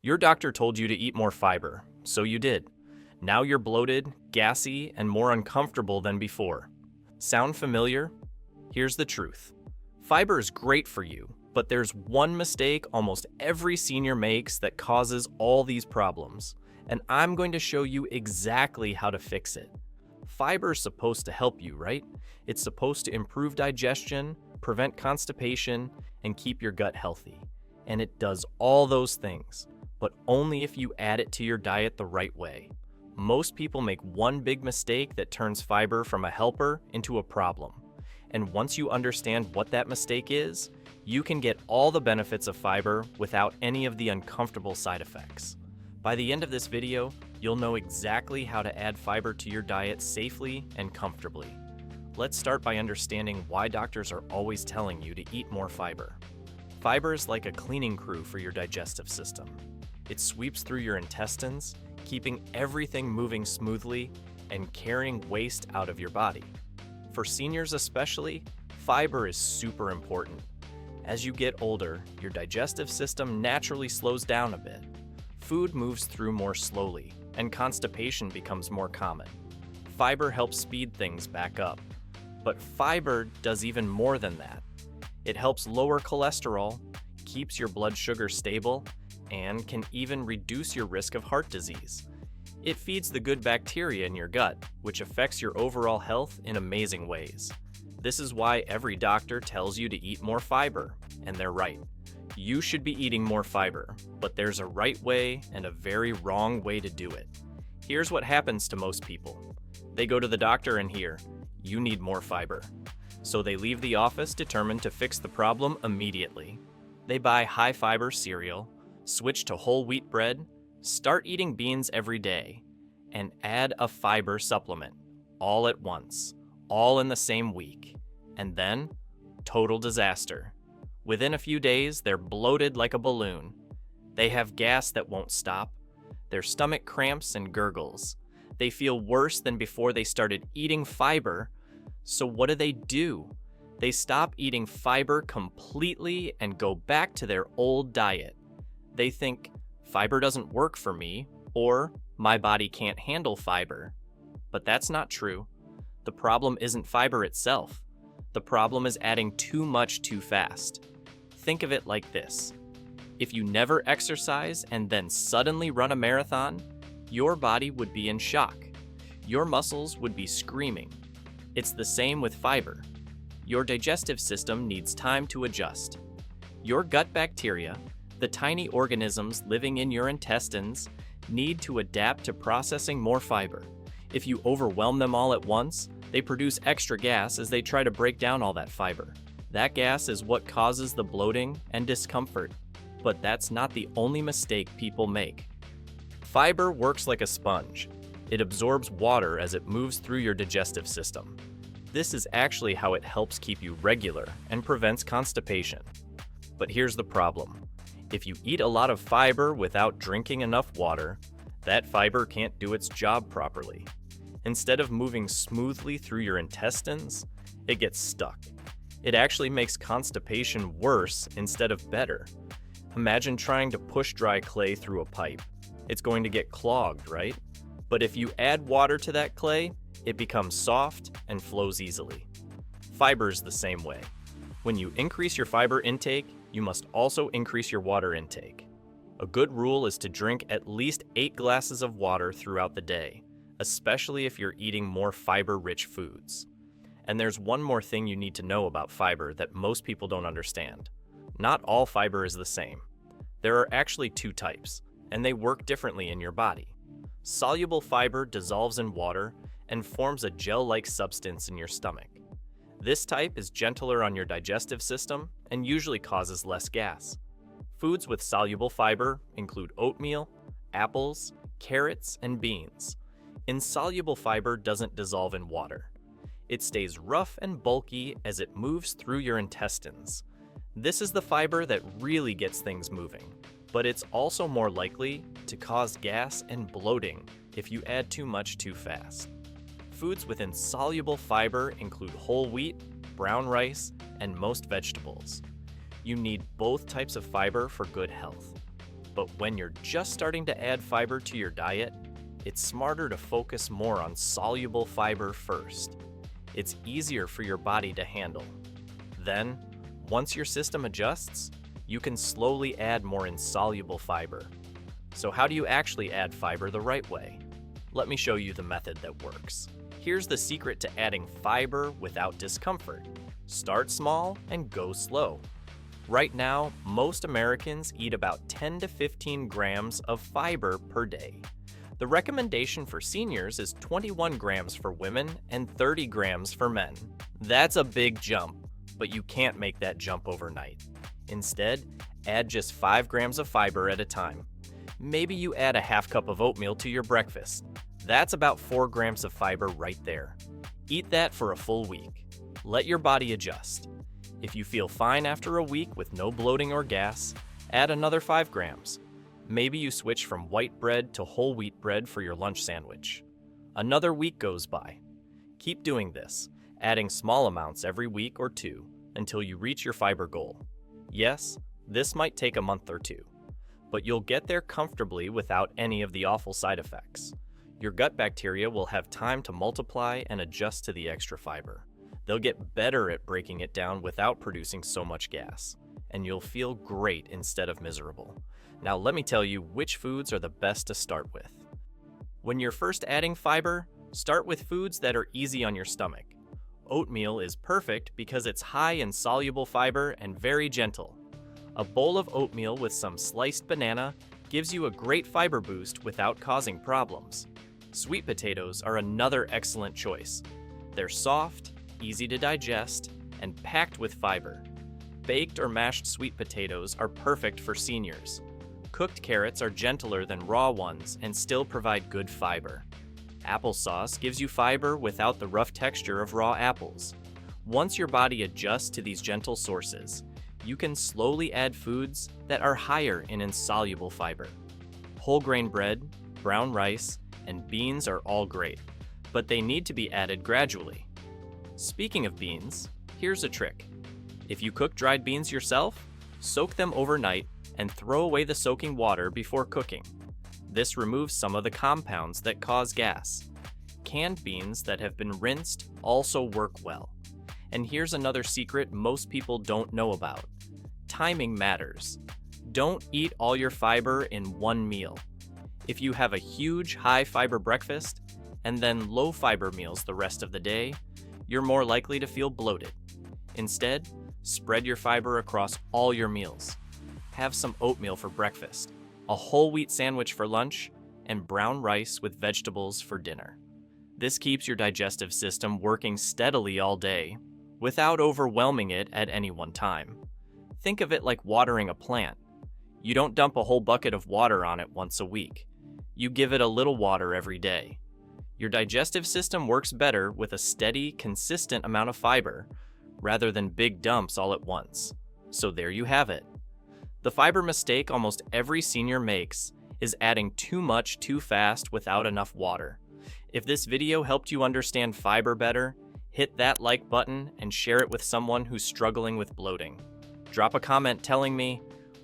Your doctor told you to eat more fiber, so you did. Now you're bloated, gassy, and more uncomfortable than before. Sound familiar? Here's the truth. Fiber is great for you, but there's one mistake almost every senior makes that causes all these problems, and I'm going to show you exactly how to fix it. Fiber is supposed to help you, right? It's supposed to improve digestion, prevent constipation, and keep your gut healthy. And it does all those things, but only if you add it to your diet the right way. Most people make one big mistake that turns fiber from a helper into a problem. And once you understand what that mistake is, you can get all the benefits of fiber without any of the uncomfortable side effects. By the end of this video, you'll know exactly how to add fiber to your diet safely and comfortably. Let's start by understanding why doctors are always telling you to eat more fiber. Fiber is like a cleaning crew for your digestive system. It sweeps through your intestines, keeping everything moving smoothly and carrying waste out of your body. For seniors especially, fiber is super important. As you get older, your digestive system naturally slows down a bit. Food moves through more slowly, and constipation becomes more common. Fiber helps speed things back up. But fiber does even more than that. It helps lower cholesterol, keeps your blood sugar stable, and can even reduce your risk of heart disease. It feeds the good bacteria in your gut, which affects your overall health in amazing ways. This is why every doctor tells you to eat more fiber, and they're right. You should be eating more fiber, but there's a right way and a very wrong way to do it. Here's what happens to most people. They go to the doctor and hear, "You need more fiber." So they leave the office determined to fix the problem immediately. They buy high-fiber cereal, switch to whole wheat bread, start eating beans every day, and add a fiber supplement, all at once, all in the same week. And then, total disaster. Within a few days, they're bloated like a balloon. They have gas that won't stop, their stomach cramps and gurgles. They feel worse than before they started eating fiber. So what do? They stop eating fiber completely and go back to their old diet. They think, fiber doesn't work for me, or my body can't handle fiber. But that's not true. The problem isn't fiber itself. The problem is adding too much too fast. Think of it like this. If you never exercise and then suddenly run a marathon, your body would be in shock. Your muscles would be screaming. It's the same with fiber. Your digestive system needs time to adjust. Your gut bacteria, the tiny organisms living in your intestines, need to adapt to processing more fiber. If you overwhelm them all at once, they produce extra gas as they try to break down all that fiber. That gas is what causes the bloating and discomfort. But that's not the only mistake people make. Fiber works like a sponge. It absorbs water as it moves through your digestive system. This is actually how it helps keep you regular and prevents constipation. But here's the problem. If you eat a lot of fiber without drinking enough water, that fiber can't do its job properly. Instead of moving smoothly through your intestines, it gets stuck. It actually makes constipation worse instead of better. Imagine trying to push dry clay through a pipe. It's going to get clogged, right? But if you add water to that clay, it becomes soft and flows easily. Fiber is the same way. When you increase your fiber intake, you must also increase your water intake. A good rule is to drink at least 8 glasses of water throughout the day, especially if you're eating more fiber-rich foods. And there's one more thing you need to know about fiber that most people don't understand. Not all fiber is the same. There are actually 2 types, and they work differently in your body. Soluble fiber dissolves in water and forms a gel-like substance in your stomach. This type is gentler on your digestive system and usually causes less gas. Foods with soluble fiber include oatmeal, apples, carrots, and beans. Insoluble fiber doesn't dissolve in water. It stays rough and bulky as it moves through your intestines. This is the fiber that really gets things moving, but it's also more likely to cause gas and bloating if you add too much too fast. Foods with insoluble fiber include whole wheat, brown rice, and most vegetables. You need both types of fiber for good health. But when you're just starting to add fiber to your diet, it's smarter to focus more on soluble fiber first. It's easier for your body to handle. Then, once your system adjusts, you can slowly add more insoluble fiber. So how do you actually add fiber the right way? Let me show you the method that works. Here's the secret to adding fiber without discomfort. Start small and go slow. Right now, most Americans eat about 10 to 15 grams of fiber per day. The recommendation for seniors is 21 grams for women and 30 grams for men. That's a big jump, but you can't make that jump overnight. Instead, add just 5 grams of fiber at a time. Maybe you add a half cup of oatmeal to your breakfast. That's about 4 grams of fiber right there. Eat that for a full week. Let your body adjust. If you feel fine after a week with no bloating or gas, add another 5 grams. Maybe you switch from white bread to whole wheat bread for your lunch sandwich. Another week goes by. Keep doing this, adding small amounts every week or two until you reach your fiber goal. Yes, this might take a month or two, but you'll get there comfortably without any of the awful side effects. Your gut bacteria will have time to multiply and adjust to the extra fiber. They'll get better at breaking it down without producing so much gas, and you'll feel great instead of miserable. Now let me tell you which foods are the best to start with. When you're first adding fiber, start with foods that are easy on your stomach. Oatmeal is perfect because it's high in soluble fiber and very gentle. A bowl of oatmeal with some sliced banana gives you a great fiber boost without causing problems. Sweet potatoes are another excellent choice. They're soft, easy to digest, and packed with fiber. Baked or mashed sweet potatoes are perfect for seniors. Cooked carrots are gentler than raw ones and still provide good fiber. Applesauce gives you fiber without the rough texture of raw apples. Once your body adjusts to these gentle sources, you can slowly add foods that are higher in insoluble fiber. Whole grain bread, brown rice, and beans are all great, but they need to be added gradually. Speaking of beans, here's a trick. If you cook dried beans yourself, soak them overnight and throw away the soaking water before cooking. This removes some of the compounds that cause gas. Canned beans that have been rinsed also work well. And here's another secret most people don't know about. Timing matters. Don't eat all your fiber in one meal. If you have a huge high fiber breakfast and then low fiber meals the rest of the day, you're more likely to feel bloated. Instead, spread your fiber across all your meals. Have some oatmeal for breakfast, a whole wheat sandwich for lunch, and brown rice with vegetables for dinner. This keeps your digestive system working steadily all day, without overwhelming it at any one time. Think of it like watering a plant. You don't dump a whole bucket of water on it once a week. You give it a little water every day. Your digestive system works better with a steady, consistent amount of fiber, rather than big dumps all at once. So there you have it. The fiber mistake almost every senior makes is adding too much too fast without enough water. If this video helped you understand fiber better, hit that like button and share it with someone who's struggling with bloating. Drop a comment telling me,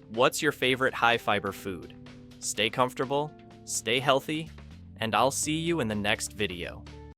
what's your favorite high fiber food? Stay comfortable, stay healthy, and I'll see you in the next video.